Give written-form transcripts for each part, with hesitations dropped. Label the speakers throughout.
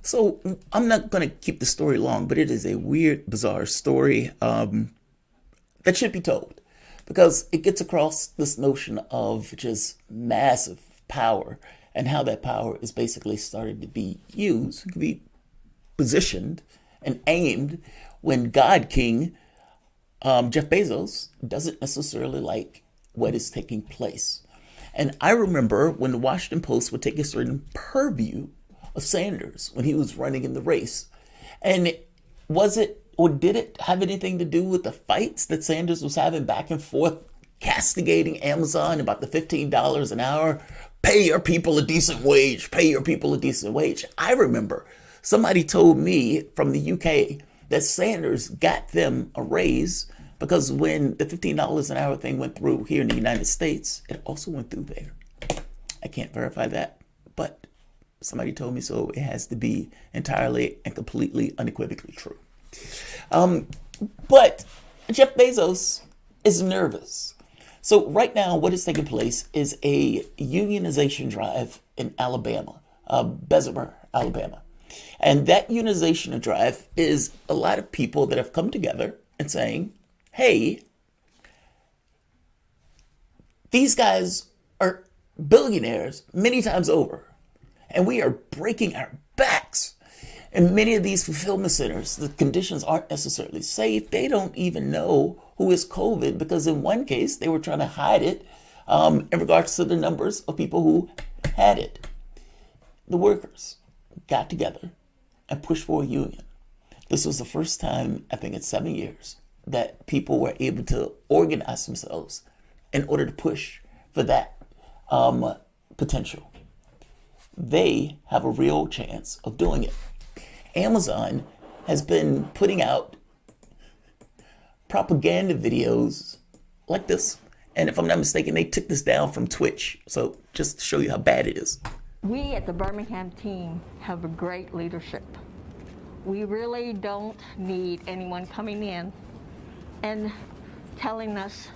Speaker 1: So I'm not going to keep the story long, but it is a weird, bizarre story that should be told because it gets across this notion of just massive power and how that power is basically started to be used, it can be positioned and aimed when God King Jeff Bezos doesn't necessarily like what is taking place. And I remember when the Washington Post would take a certain purview of Sanders when he was running in the race. And was it or did it have anything to do with the fights that Sanders was having back and forth, castigating Amazon about the $15 an hour? Pay your people a decent wage, pay your people a decent wage. I remember somebody told me from the UK that Sanders got them a raise because when the $15 an hour thing went through here in the United States, it also went through there. I can't verify that, but somebody told me so. It has to be entirely and completely unequivocally true. But Jeff Bezos is nervous. So right now, what is taking place is a unionization drive in Alabama, Bessemer, Alabama. And that unionization drive is a lot of people that have come together and saying, hey, these guys are billionaires many times over, and we are breaking our backs. In many of these fulfillment centers, the conditions aren't necessarily safe. They don't even know who is COVID because in one case, they were trying to hide it in regards to the numbers of people who had it. The workers got together and pushed for a union. This was the first time, I think in 7 years, that people were able to organize themselves in order to push for that potential. They have a real chance of doing it. Amazon has been putting out propaganda videos like this. And if I'm not mistaken, they took this down from Twitch. So just to show you how bad it is.
Speaker 2: We at the Birmingham team have a great leadership. We really don't need anyone coming in and telling us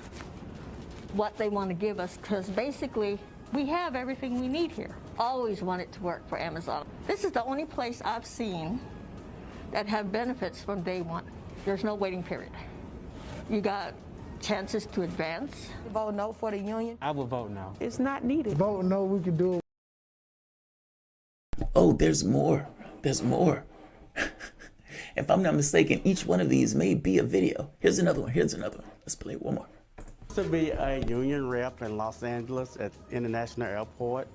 Speaker 2: what they want to give us, because basically we have everything we need here. Always wanted to work for Amazon. This is the only place I've seen that have benefits from day one. There's no waiting period. You got chances to advance.
Speaker 3: Vote no for the union?
Speaker 4: I would vote no.
Speaker 3: It's not needed.
Speaker 5: Vote no, we can do it.
Speaker 1: Oh, there's more. There's more. If I'm not mistaken, each one of these may be a video. Here's another one. Here's another one. Let's play one more.
Speaker 4: To be a union rep in Los Angeles at International Airport,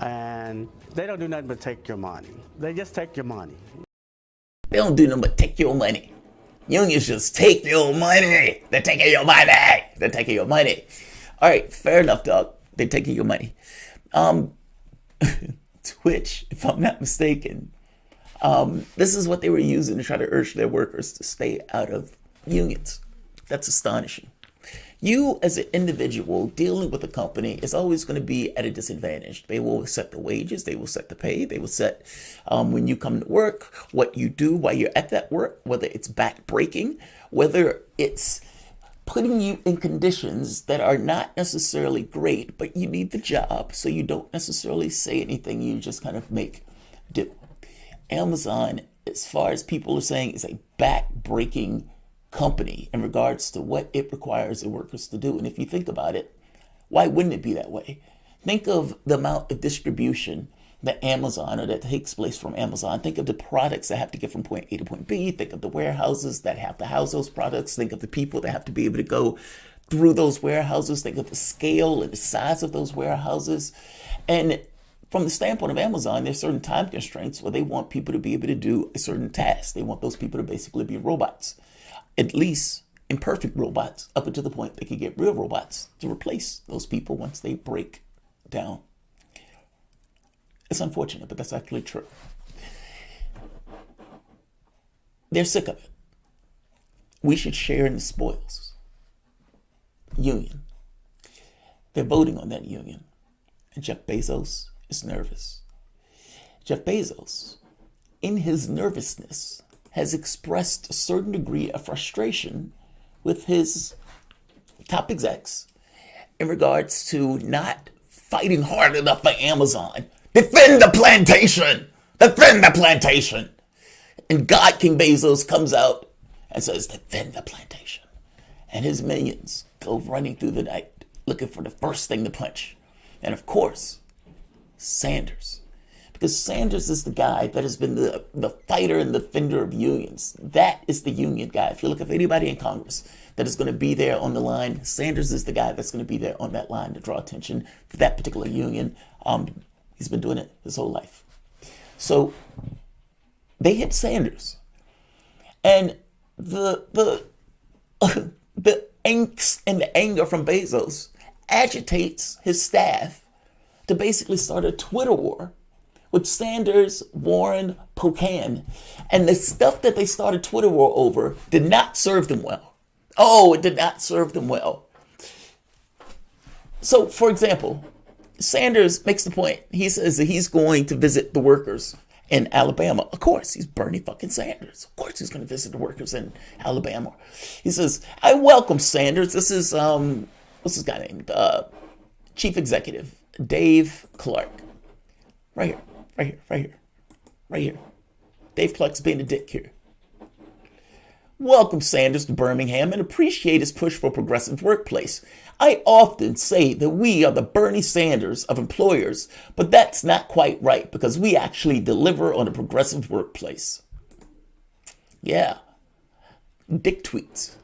Speaker 4: and they don't do nothing but take your money. They just take your money.
Speaker 1: They don't do nothing but take your money. Unions just take your money. They're taking your money. They're taking your money. All right, fair enough, dog. They're taking your money. Twitch, if I'm not mistaken, this is what they were using to try to urge their workers to stay out of unions. That's astonishing. You as an individual dealing with a company is always going to be at a disadvantage. They will set the wages, they will set the pay, they will set when you come to work, what you do while you're at that work, whether it's back breaking, whether it's putting you in conditions that are not necessarily great, but you need the job, so you don't necessarily say anything, you just kind of make do. Amazon, as far as people are saying, is a back-breaking company in regards to what it requires the workers to do. And if you think about it, why wouldn't it be that way? Think of the amount of distribution that Amazon or that takes place from Amazon. Think of the products that have to get from point A to point B. Think of the warehouses that have to house those products. Think of the people that have to be able to go through those warehouses. Think of the scale and the size of those warehouses. And from the standpoint of Amazon, there's certain time constraints where they want people to be able to do a certain task. They want those people to basically be robots, at least imperfect robots, up until the point they could get real robots to replace those people once they break down. It's unfortunate, but that's actually true. They're sick of it. We should share in the spoils. Union. They're voting on that union. And Jeff Bezos is nervous. Jeff Bezos, in his nervousness, has expressed a certain degree of frustration with his top execs in regards to not fighting hard enough for Amazon. Defend the plantation! Defend the plantation. And God King Bezos comes out and says, defend the plantation. And his minions go running through the night looking for the first thing to punch. And of course, Sanders. Because Sanders is the guy that has been the fighter and the defender of unions. That is the union guy. If you look at anybody in Congress that is going to be there on the line, Sanders is the guy that's going to be there on that line to draw attention for that particular union. He's been doing it his whole life. So they hit Sanders. And the angst and the anger from Bezos agitates his staff to basically start a Twitter war with Sanders, Warren, Pocan. And the stuff that they started Twitter war over did not serve them well. Oh, it did not serve them well. So, for example, Sanders makes the point. He says that he's going to visit the workers in Alabama. Of course, he's Bernie fucking Sanders. Of course he's going to visit the workers in Alabama. He says, I welcome Sanders. This is, what's this guy named? Chief Executive, Dave Clark. Right here. Dave Clark's being a dick here. Welcome Sanders to Birmingham and appreciate his push for a progressive workplace. I often say that we are the Bernie Sanders of employers, but that's not quite right because we actually deliver on a progressive workplace. Yeah. Dick tweets.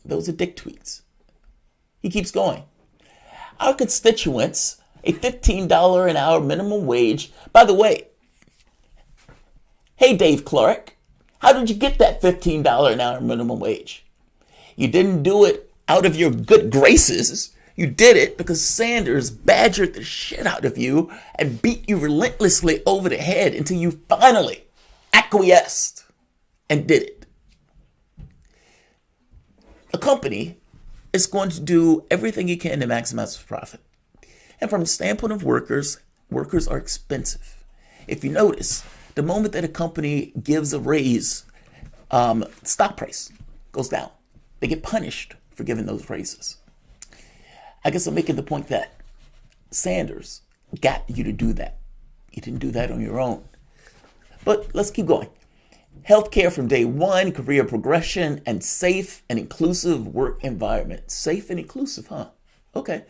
Speaker 1: Those are dick tweets. He keeps going. Our constituents, a $15 an hour minimum wage. By the way, hey Dave Clark, how did you get that $15 an hour minimum wage? You didn't do it out of your good graces. You did it because Sanders badgered the shit out of you and beat you relentlessly over the head until you finally acquiesced and did it. A company is going to do everything it can to maximize its profit. And from the standpoint of workers, workers are expensive. If you notice, the moment that a company gives a raise, stock price goes down. They get punished for giving those raises. I guess I'm making the point that Sanders got you to do that. You didn't do that on your own. But let's keep going. Healthcare from day one, career progression, and safe and inclusive work environment. Safe and inclusive, huh? Okay.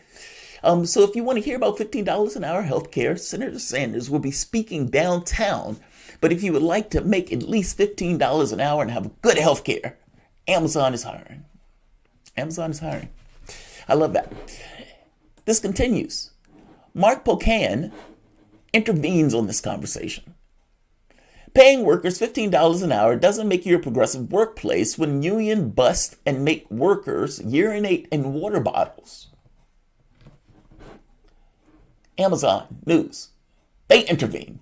Speaker 1: So if you want to hear about $15 an hour healthcare, Senator Sanders will be speaking downtown. But if you would like to make at least $15 an hour and have good healthcare, Amazon is hiring. Amazon is hiring. I love that. This continues. Mark Pocan intervenes on this conversation. Paying workers $15 an hour doesn't make you a progressive workplace when union bust and make workers urinate in water bottles. Amazon News. They intervene.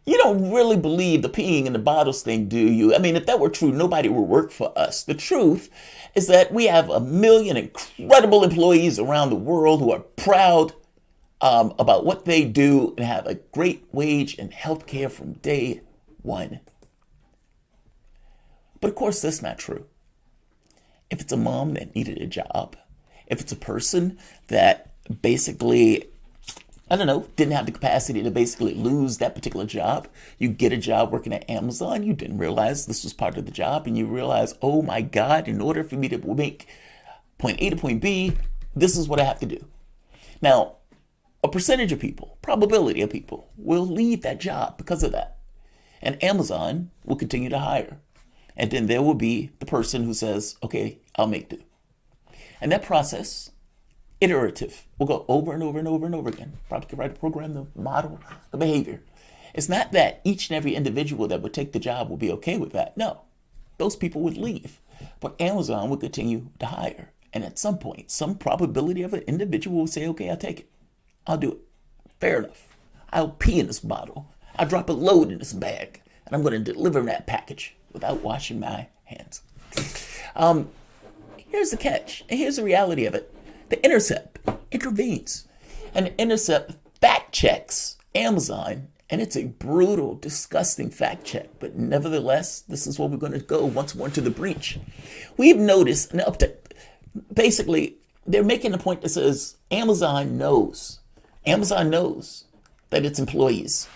Speaker 1: You don't really believe the peeing in the bottles thing, do you? I mean, if that were true, nobody would work for us. The truth is that we have 1 million incredible employees around the world who are proud about what they do and have a great wage and health care from day one. But of course, that's not true. If it's a mom that needed a job, if it's a person that basically, I don't know, didn't have the capacity to basically lose that particular job, you get a job working at Amazon, you didn't realize this was part of the job, and you realize, oh my God, in order for me to make point A to point B, this is what I have to do. Now, a percentage of people, probability of people, will leave that job because of that. And Amazon will continue to hire. And then there will be the person who says, okay, I'll make do. And that process, iterative, will go over and over and over and over again. Probably could write a program to model the behavior. It's not that each and every individual that would take the job will be okay with that. No, those people would leave. But Amazon would continue to hire. And at some point, some probability of an individual will say, okay, I'll take it. I'll do it. Fair enough. I'll pee in this bottle. I'll drop a load in this bag. And I'm going to deliver that package without washing my hands. Here's the catch. And here's the reality of it. The Intercept intervenes. And the Intercept fact checks Amazon. And it's a brutal, disgusting fact check. But nevertheless, this is where we're going to go once more into the breach. We've noticed an uptick. Basically, they're making a point that says Amazon knows that its employees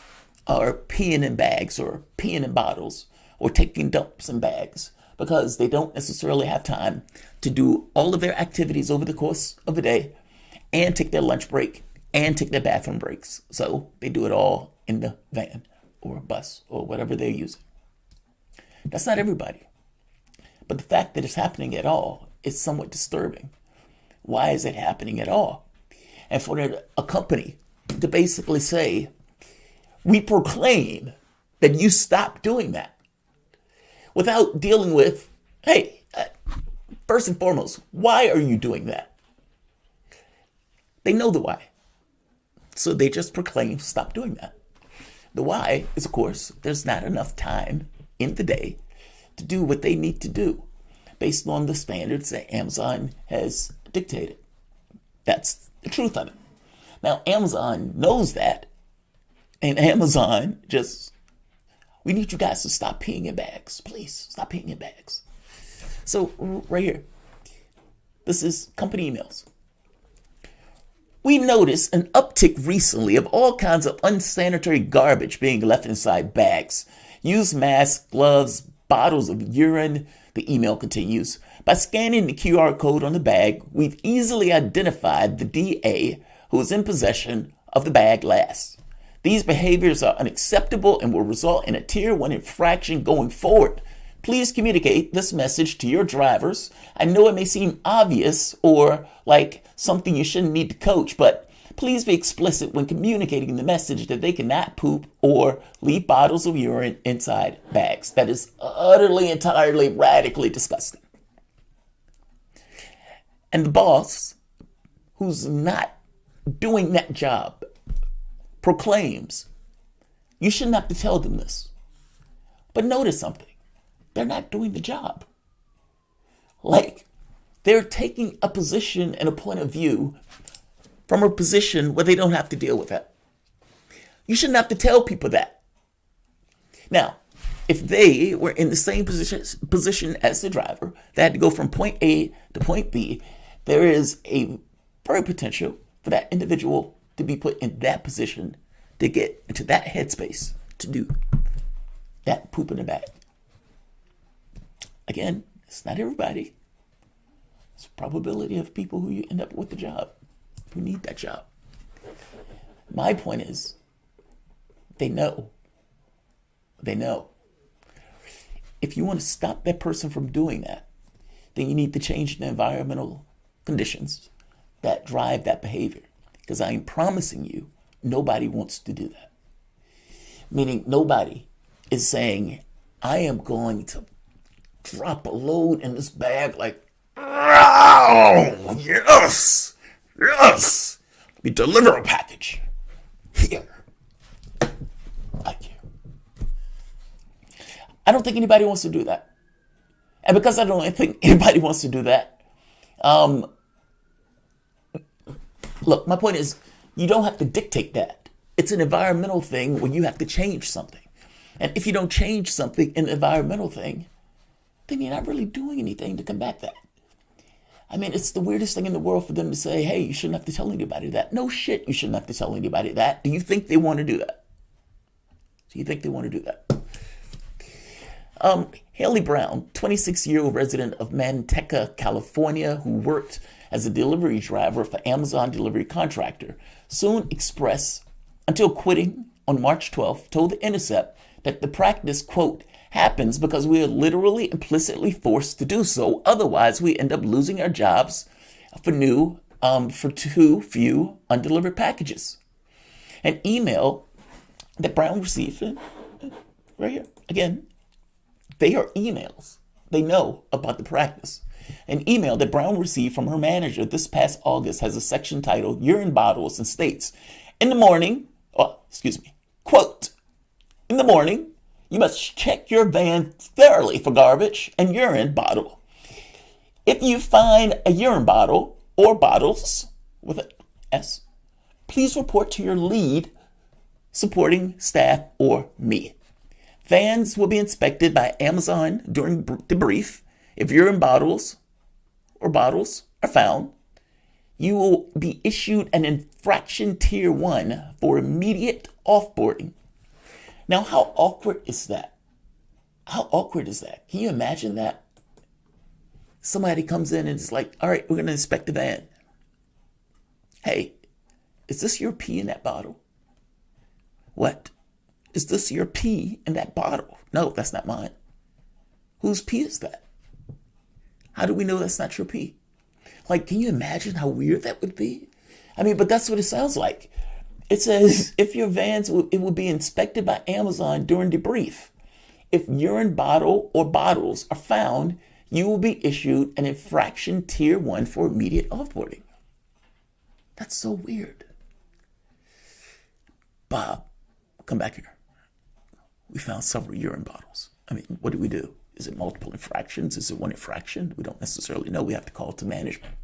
Speaker 1: are peeing in bags or peeing in bottles or taking dumps in bags because they don't necessarily have time to do all of their activities over the course of a day and take their lunch break and take their bathroom breaks. So they do it all in the van or bus or whatever they're using. That's not everybody. But the fact that it's happening at all is somewhat disturbing. Why is it happening at all? And for a company to basically say, we proclaim that you stop doing that without dealing with, hey, first and foremost, why are you doing that? They know the why. So they just proclaim, stop doing that. The why is, of course, there's not enough time in the day to do what they need to do based on the standards that Amazon has dictated. That's the truth of it. Now, Amazon knows that, and Amazon just, we need you guys to stop peeing in bags. Please, stop peeing in bags. So, right here, this is company emails. We noticed an uptick recently of all kinds of unsanitary garbage being left inside bags. Used masks, gloves, bottles of urine, the email continues. By scanning the QR code on the bag, we've easily identified the DA who is in possession of the bag last. These behaviors are unacceptable and will result in a Tier 1 infraction going forward. Please communicate this message to your drivers. I know it may seem obvious or like something you shouldn't need to coach, but please be explicit when communicating the message that they cannot poop or leave bottles of urine inside bags. That is utterly, entirely, radically disgusting. And the boss, who's not doing that job, proclaims, you shouldn't have to tell them this. But notice something. They're not doing the job. Like, they're taking a position and a point of view from a position where they don't have to deal with that. You shouldn't have to tell people that. Now, if they were in the same position as the driver, they had to go from point A to point B, there is a very potential for that individual to be put in that position to get into that headspace to do that poop in the bag. Again, it's not everybody. It's a probability of people who you end up with the job, who need that job. My point is, they know. They know. If you want to stop that person from doing that, then you need to change the environmental conditions that drive that behavior. Because I am promising you, nobody wants to do that. Meaning nobody is saying, I am going to drop a load in this bag like, oh, yes, yes. Let me deliver a package. Here. Thank you. I don't think anybody wants to do that. And because I don't think anybody wants to do that, look, my point is, you don't have to dictate that. It's an environmental thing where you have to change something. And if you don't change something, an environmental thing, then you're not really doing anything to combat that. I mean, it's the weirdest thing in the world for them to say, hey, you shouldn't have to tell anybody that. No shit, you shouldn't have to tell anybody that. Do you think they want to do that? Do you think they want to do that? Haley Brown, 26-year-old resident of Manteca, California, who worked as a delivery driver for Amazon delivery contractor, Soon Express, until quitting on March 12th, told The Intercept that the practice, quote, happens because we are literally implicitly forced to do so. Otherwise, we end up losing our jobs for too few undelivered packages. An email that Brown received, right here, again, they are emails. They know about the practice. An email that Brown received from her manager this past August has a section titled Urine Bottles and states, quote, in the morning, you must check your van thoroughly for garbage and urine bottle. If you find a urine bottle or bottles with an S, please report to your lead supporting staff or me. Vans will be inspected by Amazon during debrief. If urine bottles or bottles are found, you will be issued an infraction tier 1 for immediate offboarding. Now, how awkward is that? How awkward is that? Can you imagine that? Somebody comes in and it's like, all right, we're going to inspect the van. Hey, is this your pee in that bottle? What? Is this your pee in that bottle? No, that's not mine. Whose pee is that? How do we know that's not your pee? Like, can you imagine how weird that would be? I mean, but that's what it sounds like. It says if your vans, it will be inspected by Amazon during debrief. If urine bottle or bottles are found, you will be issued an infraction tier 1 for immediate offboarding. That's so weird. Bob, come back here. We found several urine bottles. I mean, what do we do? Is it multiple infractions? Is it one infraction? We don't necessarily know. We have to call it to management.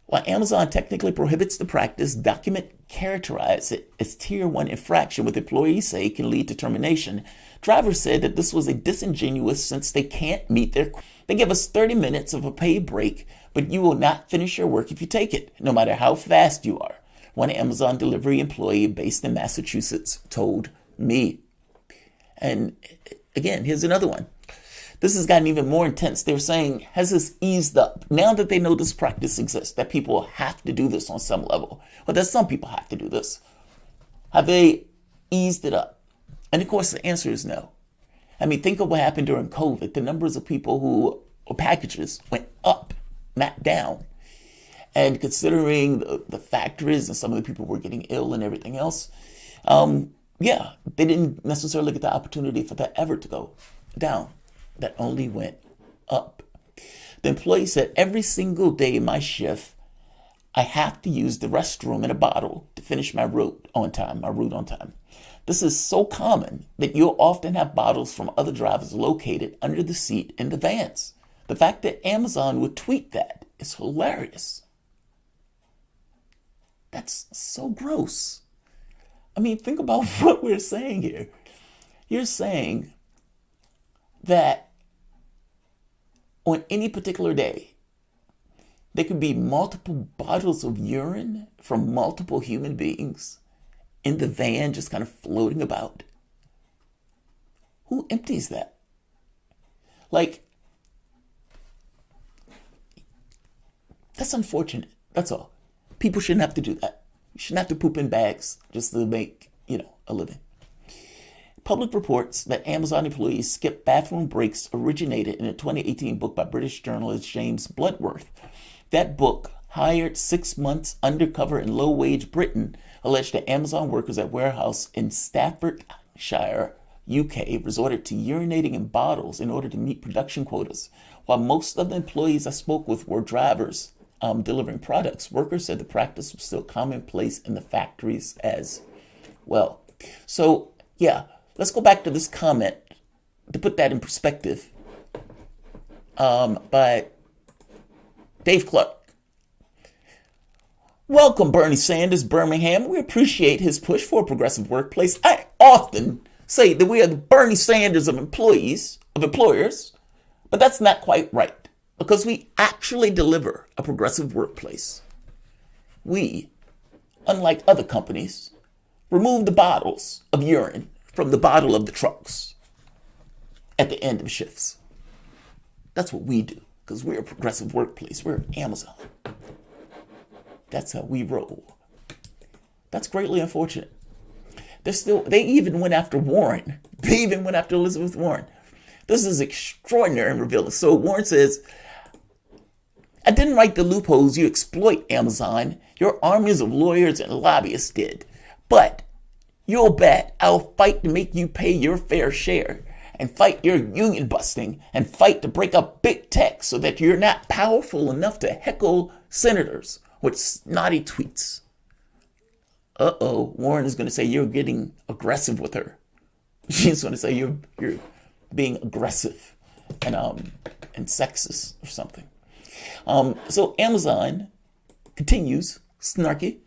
Speaker 1: While Amazon technically prohibits the practice, document characterize it as tier 1 infraction, with employees say can lead to termination. Drivers said that this was a disingenuous since they can't meet they give us 30 minutes of a paid break, but you will not finish your work if you take it, no matter how fast you are. One Amazon delivery employee based in Massachusetts told me. And again, here's another one. This has gotten even more intense. They're saying, has this eased up? Now that they know this practice exists, that people have to do this on some level. Well, that some people have to do this. Have they eased it up? And of course, the answer is no. I mean, think of what happened during COVID. The numbers of people or packages went up, not down. And considering the factories and some of the people were getting ill and everything else, yeah, they didn't necessarily get the opportunity for that ever to go down. That only went up. The employee said, every single day in my shift, I have to use the restroom in a bottle to finish my route on time. This is so common that you'll often have bottles from other drivers located under the seat in the vans. The fact that Amazon would tweet that is hilarious. That's so gross. I mean, think about what we're saying here. You're saying that on any particular day, there could be multiple bottles of urine from multiple human beings in the van just kind of floating about. Who empties that? Like, that's unfortunate. That's all. People shouldn't have to do that. You shouldn't have to poop in bags just to make, a living. Public reports that Amazon employees skip bathroom breaks originated in a 2018 book by British journalist James Bloodworth. That book, hired 6 months undercover in low-wage Britain, alleged that Amazon workers at warehouse in Staffordshire, UK, resorted to urinating in bottles in order to meet production quotas. While most of the employees I spoke with were drivers delivering products, workers said the practice was still commonplace in the factories as well. So, yeah. Let's go back to this comment to put that in perspective by Dave Clark. Welcome, Bernie Sanders, Birmingham. We appreciate his push for a progressive workplace. I often say that we are the Bernie Sanders of employers, but that's not quite right because we actually deliver a progressive workplace. We, unlike other companies, remove the bottles of urine from the bottle of the trucks at the end of shifts. That's what we do because we're a progressive workplace. We're Amazon. That's how we roll. That's greatly unfortunate. They even went after Warren. They even went after Elizabeth Warren. This is extraordinary and revealing. So Warren says, I didn't write the loopholes you exploit, Amazon. Your armies of lawyers and lobbyists did. But you'll bet I'll fight to make you pay your fair share and fight your union busting and fight to break up big tech so that you're not powerful enough to heckle senators with snotty tweets. Warren is going to say you're getting aggressive with her. She's going to say you're being aggressive and sexist or something. So Amazon continues snarky.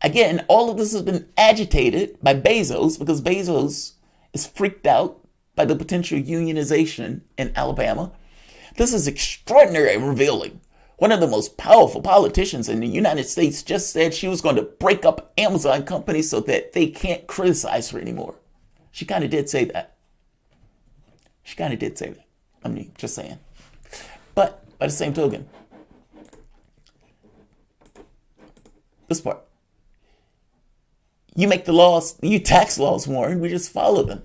Speaker 1: Again, all of this has been agitated by Bezos because Bezos is freaked out by the potential unionization in Alabama. This is extraordinary and revealing. One of the most powerful politicians in the United States just said she was going to break up Amazon companies so that they can't criticize her anymore. She kind of did say that. She kind of did say that. I mean, just saying. But by the same token, this part, you make the laws, you tax laws, Warren, we just follow them.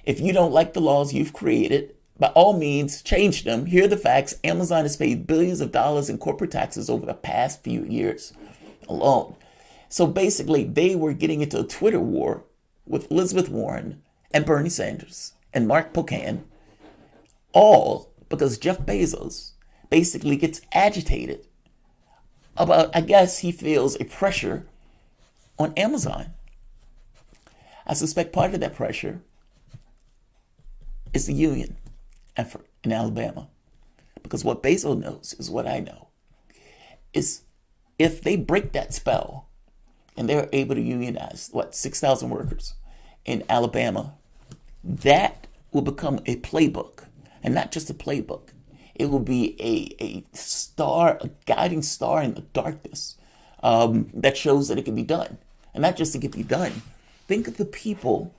Speaker 1: If you don't like the laws you've created, by all means, change them. Here are the facts. Amazon has paid billions of dollars in corporate taxes over the past few years alone. So basically, they were getting into a Twitter war with Elizabeth Warren and Bernie Sanders and Mark Pocan, all because Jeff Bezos basically gets agitated about, I guess he feels a pressure on Amazon. I suspect part of that pressure is the union effort in Alabama. Because what Bezos knows is what I know. Is if they break that spell and they're able to unionize, 6,000 workers in Alabama, that will become a playbook. And not just a playbook. It will be a star, a guiding star in the darkness that shows that it can be done. And not just it can be done. Think of the people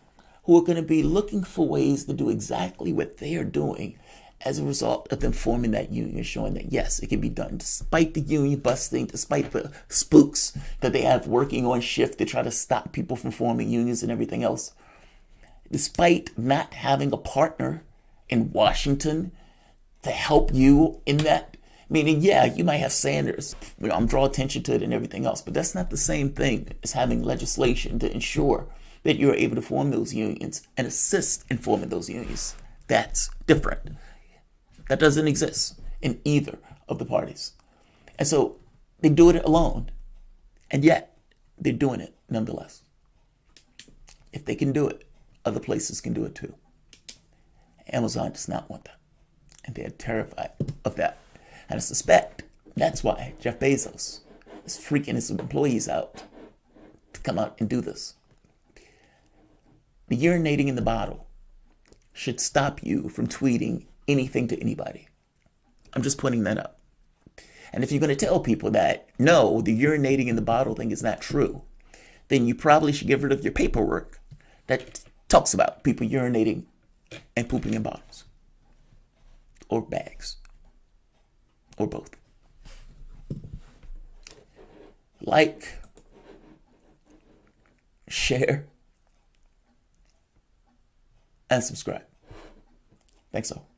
Speaker 1: who are going to be looking for ways to do exactly what they are doing as a result of them forming that union, showing that, yes, it can be done, despite the union busting, despite the spooks that they have working on shift to try to stop people from forming unions and everything else. Despite not having a partner in Washington to help you in that, meaning, yeah, you might have Sanders, I'm draw attention to it and everything else, but that's not the same thing as having legislation to ensure that you're able to form those unions and assist in forming those unions. That's different. That doesn't exist in either of the parties. And so they do it alone, and yet they're doing it nonetheless. If they can do it, other places can do it too. Amazon does not want that, and they're terrified of that. And I suspect that's why Jeff Bezos is freaking his employees out to come out and do this. The urinating in the bottle should stop you from tweeting anything to anybody. I'm just pointing that out. And if you're going to tell people that, no, the urinating in the bottle thing is not true, then you probably should get rid of your paperwork that talks about people urinating and pooping in bottles or bags or both. Like, share, and subscribe. Thanks all.